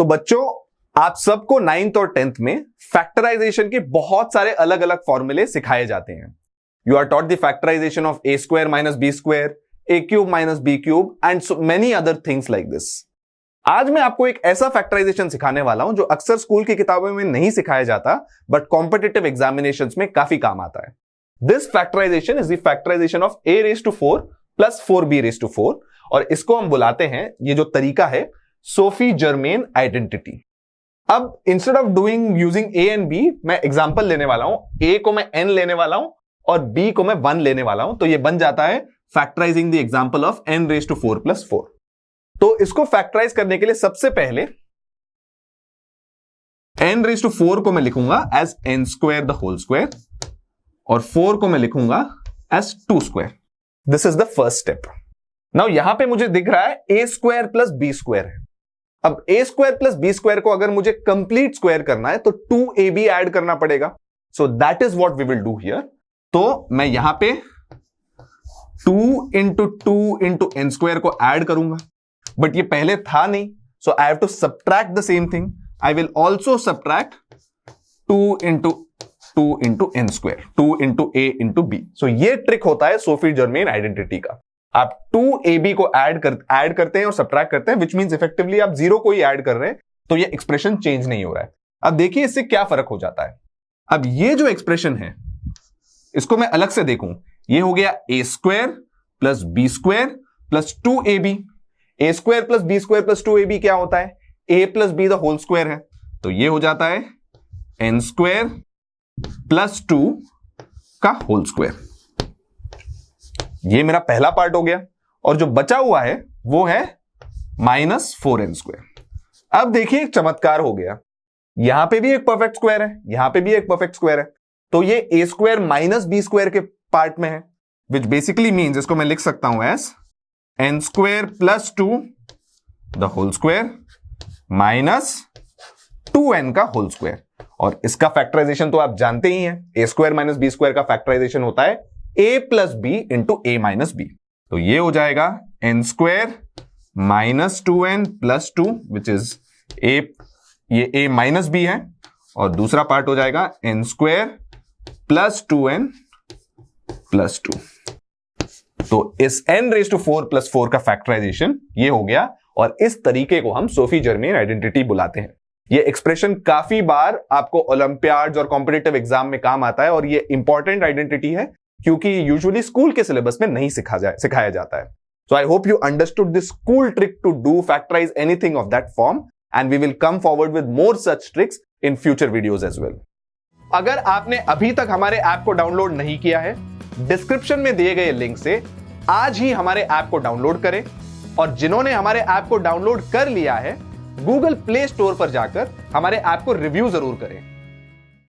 तो बच्चों, आप सबको 9th और 10th में फैक्टराइजेशन के बहुत सारे अलग अलग फॉर्मूले सिखाए जाते हैं. You are taught the factorisation of a square minus b square, a cube minus b cube and so many other things like this. आज मैं आपको एक ऐसा फैक्टराइजेशन सिखाने वाला हूं जो अक्सर स्कूल की किताबों में नहीं सिखाया जाता बट कॉम्पिटिटिव एग्जामिनेशंस में काफी काम आता है. This factorisation is the factorisation of a raise to 4 plus 4b raise to 4 और इसको हम बुलाते हैं, ये जो तरीका है, सोफी जर्मेन आइडेंटिटी. अब instead of doing using a and b, मैं एग्जांपल लेने वाला हूं. a को मैं n लेने वाला हूं और b को मैं 1 लेने वाला हूं. तो ये बन जाता है factorising the example of n raise to 4 plus 4. तो इसको फैक्टराइज करने के लिए सबसे पहले n रेज टू 4 को मैं लिखूंगा as n square the whole square और 4 को मैं लिखूंगा as 2 square. This is the first step. Now यहां पे मुझे दिख रहा है a square plus b square है. अब a square plus b square को अगर मुझे कंप्लीट स्क्वायर करना है तो 2ab ऐड करना पड़ेगा. So that is what we will do here. तो मैं यहां पे 2 इंटू 2 इंटू n स्क्वायर को ऐड करूंगा, बट ये पहले था नहीं, so I have to subtract the same thing. I will also subtract 2 into n square, 2 into a into b. So ये ट्रिक होता है सोफी जर्मेन आइडेंटिटी का. आप 2ab को ऐड करते हैं और सब्ट्रैक्ट करते हैं, विच मींस इफेक्टिवली आप 0 को ही ऐड कर रहे हैं, तो ये एक्सप्रेशन चेंज नहीं हो रहा है. अब देखिए इससे क्या फर्क हो जाता है. अब ये जो एक्सप्रेशन है इसको मैं अलग से देखूं, ये हो गया a square plus b square plus 2ab. a square plus b square plus 2ab क्या होता है? a plus b the whole square है. तो ये हो जाता है n स्क्वायर प्लस 2 का होल स्क्वायर. ये मेरा पहला पार्ट हो गया और जो बचा हुआ है वो है माइनस 4n स्क्वायर. अब देखिए एक चमत्कार हो गया. यहां पे भी एक परफेक्ट स्क्वायर है, यहां पे भी एक परफेक्ट स्क्वायर है. तो ये a square minus b square के पार्ट में है, विच बेसिकली मीन्स इसको मैं लिख सकता हूं as n square plus 2 the whole square minus 2n का होल स्क्वायर. और इसका फैक्टराइजेशन तो आप जानते ही हैं, a square minus b square का फैक्टराइजेशन होता है a plus b into a minus b. तो ये हो जाएगा n square minus 2n plus 2 which is a, ये a माइनस b है, और दूसरा पार्ट हो जाएगा n square plus 2n plus 2. तो इस n रेज टू 4 प्लस 4 का फैक्टराइजेशन ये हो गया और इस तरीके को हम सोफी जर्मेन आइडेंटिटी बुलाते हैं. ये एक्सप्रेशन काफी बार आपको ओलंपियाड्स और कॉम्पिटिटिव एग्जाम में काम आता है और ये इंपॉर्टेंट आइडेंटिटी है क्योंकि यूजुअली स्कूल के सिलेबस में नहीं सिखाया जाता है. So I hope you understood this cool trick to do factorise anything of that form and we will come forward with more such tricks in future videos as well. अगर आपने अभी तक हमारे ऐप को डाउनलोड नहीं किया है, description में दिए गए लिंक से आज ही हमारे ऐप को डाउनलोड करें और जिन्होंने हमारे ऐप को डाउनलोड कर लिया है, गूगल प्ले स्टोर पर जाकर हमारे ऐप को रिव्यू जरूर करें.